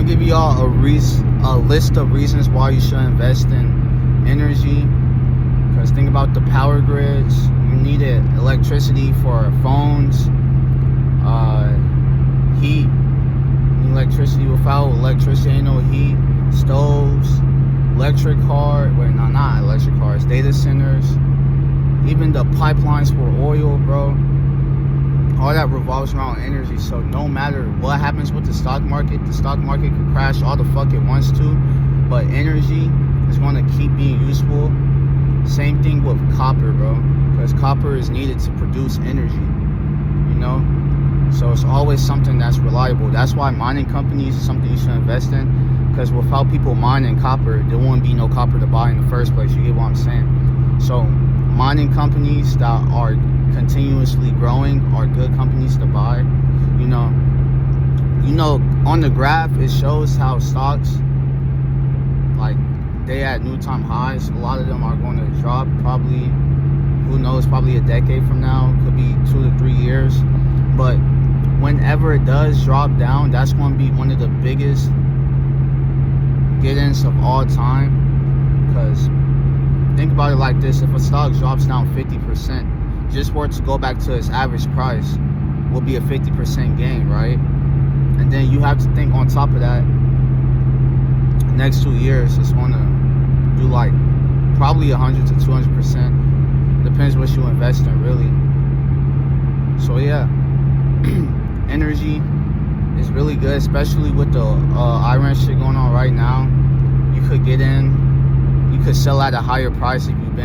gonna give y'all a list of reasons why you should invest in energy. Because think about the power grids. You needed electricity for phones, heat. Electricity. Without electricity, ain't no heat. Stoves, electric cars. Wait, no, not electric cars. Data centers. Even the pipelines for oil, bro. All that revolves around energy. So no matter what happens with the stock market could crash all the fuck it wants to, but energy is going to keep being useful. Same thing with copper, bro, because copper is needed to produce energy, you know. So it's always something that's reliable. That's why mining companies is something you should invest in, because without people mining copper, there wouldn't be no copper to buy in the first place. You get what I'm saying? So mining companies that are continuously growing are good companies to buy. You know, on the graph it shows how stocks, like, they at new time highs. A lot of them are going to drop probably, who knows, probably a decade from now. Could be 2 to 3 years. But whenever it does drop down, that's going to be one of the biggest get-ins of all time. Because think about it like this: if a stock drops down 50%, just for it to go back to its average price will be a 50% gain, right? And then you have to think on top of that, next 2 years it's going to do like probably 100 to 200%. Depends what you invest in, really. So yeah, energy is really good, especially with the Iran shit going on right now. You could get in, you could sell at a higher price if you've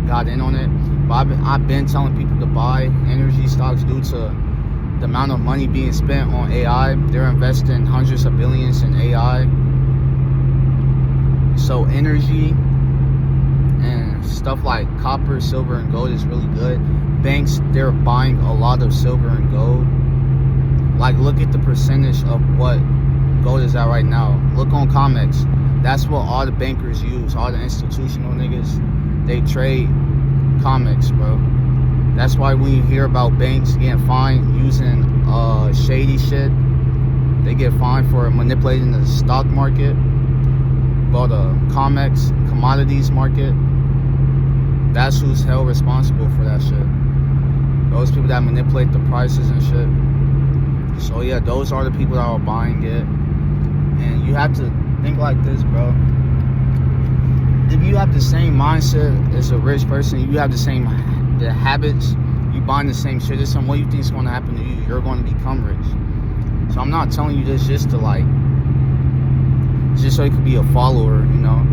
got in on it. But I've been telling people to buy energy stocks due to the amount of money being spent on AI. They're investing hundreds of billions in AI. So energy and stuff like copper, silver, and gold is really good. Banks, they're buying a lot of silver and gold. Like, look at the percentage of what gold is at right now. Look on COMEX. That's what all the bankers use. All the institutional niggas, they trade COMEX, bro. That's why when you hear about banks getting fined using shady shit, they get fined for manipulating the stock market. But the COMEX, commodities market, that's who's held responsible for that shit. Those people that manipulate the prices and shit. So yeah, those are the people that are buying it. And you have to think like this, bro. If you have the same mindset as a rich person, you have the habits, you buying the same shit as someone, what do you think is going to happen to you? You're going to become rich. So I'm not telling you this just to like, just so you can be a follower, you know.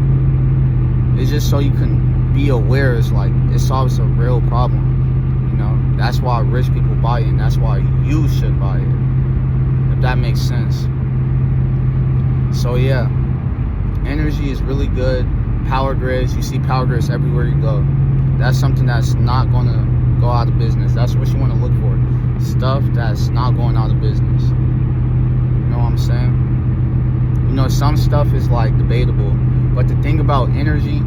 It's just so you can be aware. It's like, it solves a real problem, you know. That's why rich people buy it, and that's why you should buy it, if that makes sense. So yeah, energy is really good. Power grids, you see power grids everywhere you go. That's something that's not going to go out of business. That's what you want to look for. Stuff that's not going out of business. You know what I'm saying? You know, some stuff is like debatable, but the thing about energy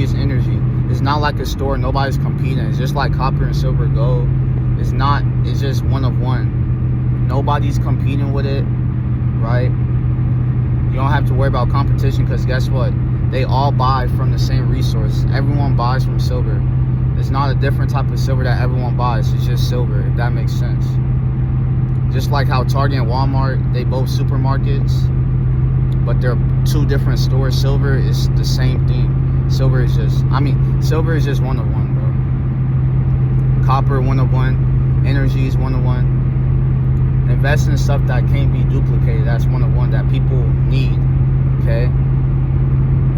is energy. It's not like a store, nobody's competing. It's just like copper and silver, gold. It's just one of one. Nobody's competing with it, right? You don't have to worry about competition, because guess what? They all buy from the same resource. Everyone buys from silver. It's not a different type of silver that everyone buys. It's just silver, if that makes sense. Just like how Target and Walmart, they both supermarkets, but they're two different stores. Silver is the same thing. Silver is just one of one, bro. Copper, one of one. Energy is one of one. Invest in stuff that can't be duplicated. That's one of one that people need, okay?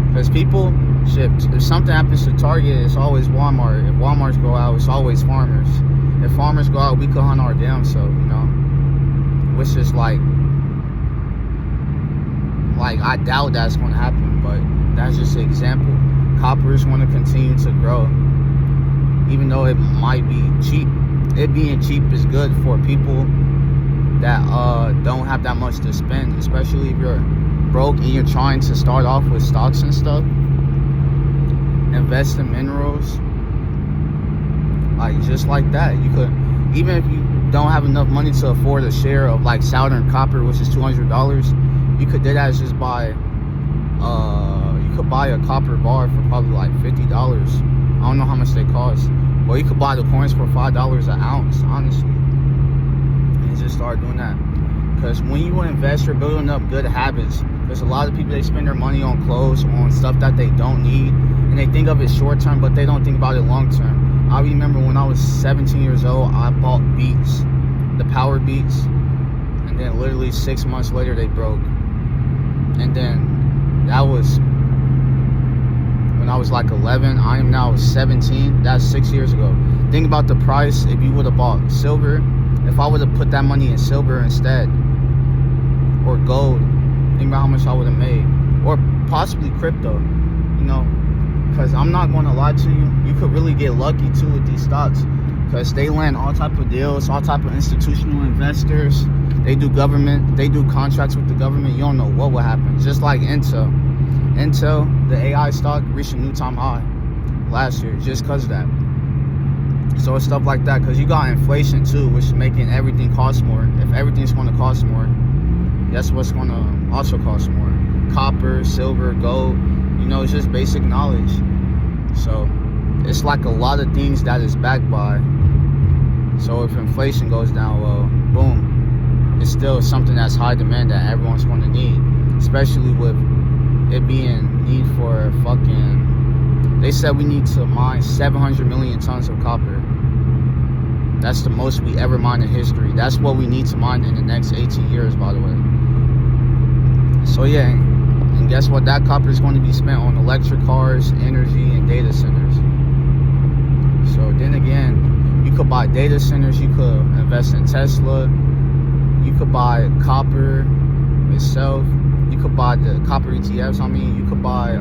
Because people, shit, if something happens to Target, it's always Walmart. If Walmart's go out, it's always farmers. If farmers go out, we could hunt our damn self, you know? Which is like I doubt that's going to happen, but that's just an example. Copper is going to continue to grow, even though it might be cheap. It being cheap is good for people that don't have that much to spend, especially if you're broke and you're trying to start off with stocks and stuff. Invest in minerals, like just like that. You could, even if you don't have enough money to afford a share of like Southern Copper, which is $200, You could dead ass just buy you could buy a copper bar for probably like $50. I don't know how much they cost, but you could buy the coins for $5 an ounce, honestly, and just start doing that. Because when you invest, you're building up good habits. There's a lot of people, they spend their money on clothes, on stuff that they don't need, and they think of it short term, but they don't think about it long term. I remember when I was 17 years old, I bought Beats, the Power Beats, and then literally 6 months later they broke. And then that was when I was like 11. I am now 17. That's 6 years ago. Think about the price if you would have bought silver. If I would have put that money in silver instead, or gold, think about how much I would have made. Or possibly crypto, you know. Because I'm not going to lie to you, you could really get lucky too with these stocks. Because they land all type of deals, all type of institutional investors. They do contracts with the government. You don't know what will happen. Just like Intel, the AI stock reached a new time high last year just because of that. So it's stuff like that, because you got inflation too, which is making everything cost more. If everything's going to cost more, that's what's going to also cost more. Copper, silver, gold, you know, it's just basic knowledge. So it's like a lot of things that is backed by. So if inflation goes down, well, boom, it's still something that's high demand that everyone's going to need, especially with it being need for fucking, they said we need to mine 700 million tons of copper. That's the most we ever mined in history. That's what we need to mine in the next 18 years, by the way. So yeah, and guess what? That copper is going to be spent on electric cars, energy, and data centers. So then again, you could buy data centers, you could invest in Tesla, you could buy copper itself, you could buy the copper ETFs, you could buy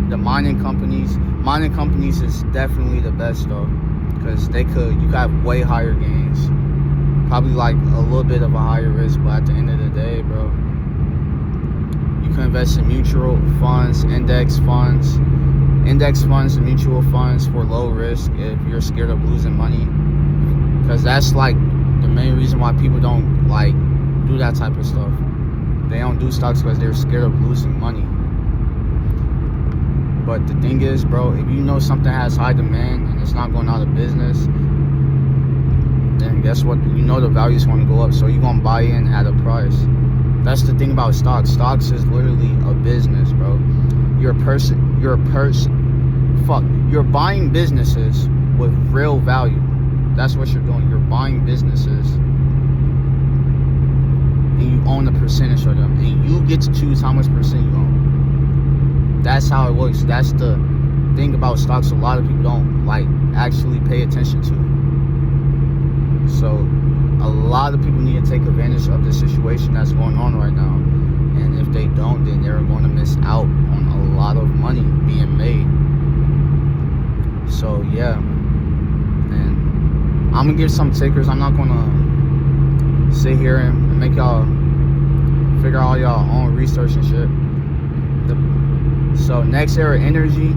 the mining companies. Mining companies is definitely the best though, because you could have way higher gains, probably like a little bit of a higher risk, but at the end of the day, bro, you can invest in mutual funds, index funds and mutual funds for low risk if you're scared of losing money, because that's like the main reason why people don't like do that type of stuff. They don't do stocks because they're scared of losing money. But the thing is, bro, if you know something has high demand and it's not going out of business, then guess what? You know the value is going to go up, so you're going to buy in at a price. That's the thing about stocks. Stocks is literally a business, bro. You're buying businesses with real value. That's what you're doing. You're buying businesses, and you own a percentage of them, and you get to choose how much percent you own. That's how it works. That's the thing about stocks a lot of people don't like actually pay attention to. So a lot of people need to take advantage of the situation that's going on right now, and if they don't, then they're going to miss out on a lot of money being made. So yeah, and I'm gonna give some tickers. I'm not gonna sit here and make y'all figure out y'all own research and shit. So NextEra Energy,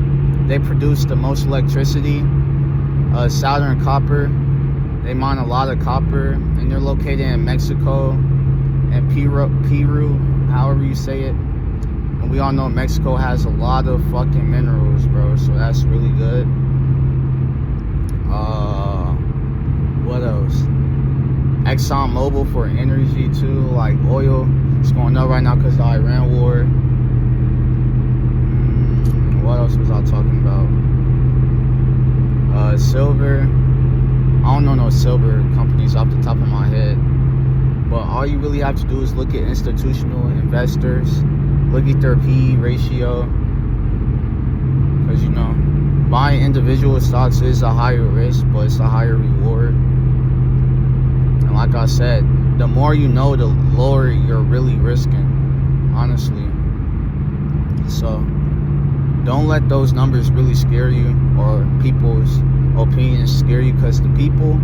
they produce the most electricity. Southern Copper, they mine a lot of copper, and they're located in Mexico and Peru, however you say it. And we all know Mexico has a lot of fucking minerals, bro, so that's really good. What else? ExxonMobil for energy too, like oil. It's going up right now because of the Iran war. What else was I talking about? Silver. I don't know no silver companies off the top of my head. But all you really have to do is look at institutional investors. Look at their PE ratio. Because, you know, buying individual stocks is a higher risk, but it's a higher reward. And like I said, the more you know, the lower you're really risking, honestly. So don't let those numbers really scare you, or people's opinions scare you, because the people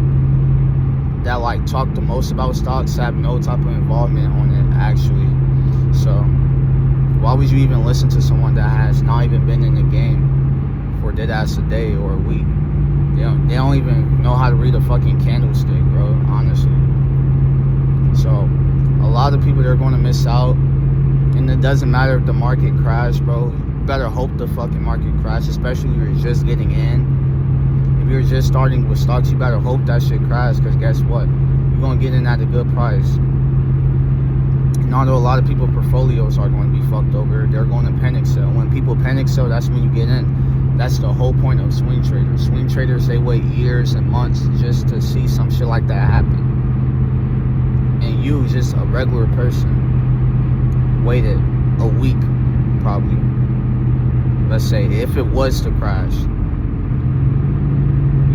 that like talk the most about stocks have no type of involvement on it actually. So why would you even listen to someone that has not even been in the game for dead ass a day or a week? They don't even know how to read a fucking candlestick, bro, honestly. So a lot of people, they're going to miss out it doesn't matter if the market crashed, bro. You better hope the fucking market crash, especially if you're just getting in. If you're just starting with stocks, you better hope that shit crash, because guess what? You're going to get in at a good price. And although a lot of people's portfolios are going to be fucked over, they're going to panic sell. When people panic sell, that's when you get in. That's the whole point of swing traders. Swing traders, they wait years and months just to see some shit like that happen. And you, just a regular person, waited a week, probably. Let's say, if it was to crash.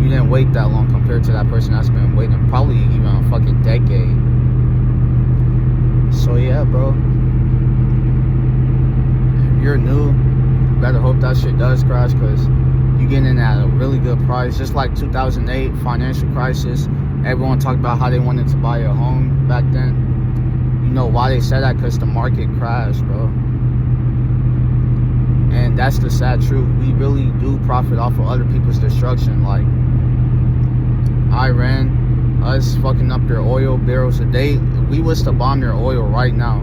You didn't wait that long compared to that person that's been waiting probably even a fucking decade. So yeah, bro. If you're new, you better hope that shit does crash, because you getting in at a really good price. Just like 2008 financial crisis, everyone talked about how they wanted to buy a home back then. You know why they said that? Because the market crashed, bro. And that's the sad truth. We really do profit off of other people's destruction. Like Iran, us fucking up their oil barrels a day. If we was to bomb their oil right now,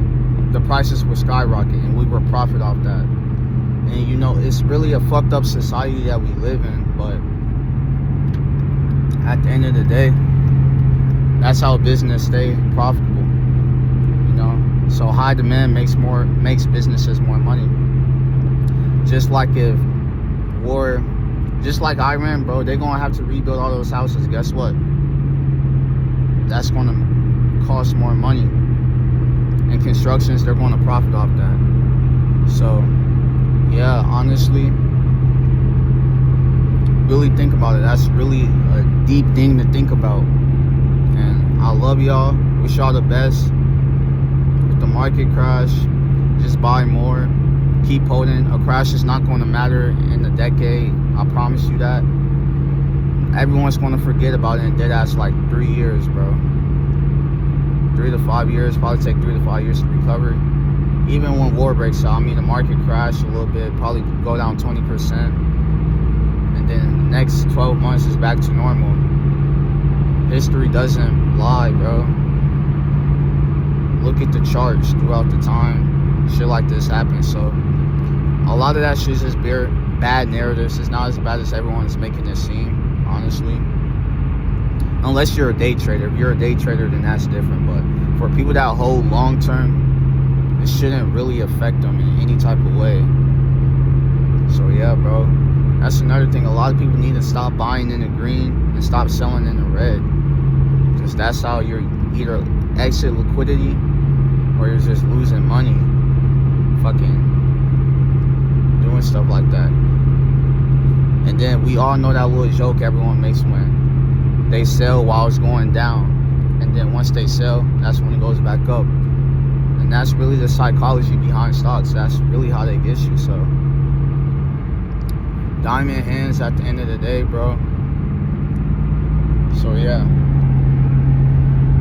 the prices would skyrocket and we would profit off that. And you know, it's really a fucked up society that we live in, but at the end of the day, that's how business stay profitable. You know, so high demand makes businesses more money. Just like if war, just like Iran, bro, they're gonna have to rebuild all those houses. Guess what? That's gonna cost more money. And constructions, they're gonna profit off that. So yeah, honestly, really think about it. That's really a deep thing to think about. And I love y'all. Wish y'all the best. With the market crash, just buy more. Keep holding. A crash is not going to matter in a decade. I promise you that. Everyone's going to forget about it in dead ass like 3 years, bro. 3 to 5 years. Probably take 3 to 5 years to recover. Even when war breaks out, I mean, the market crash a little bit, probably go down 20%. And then the next 12 months is back to normal. History doesn't lie, bro. Look at the charts throughout the time. Shit like this happens. So a lot of that shit is just bad narratives. It's not as bad as everyone's making it seem, honestly. Unless you're a day trader. If you're a day trader, then that's different. But for people that hold long term, it shouldn't really affect them in any type of way. So yeah, bro. That's another thing. A lot of people need to stop buying in the green and stop selling in the red. Because that's how you're either exit liquidity or you're just losing money. Fucking doing stuff like that. And then we all know that little joke everyone makes when they sell while it's going down, and then once they sell, that's when it goes back up. And that's really the psychology behind stocks. That's really how they get you. So diamond hands at the end of the day, bro. So yeah.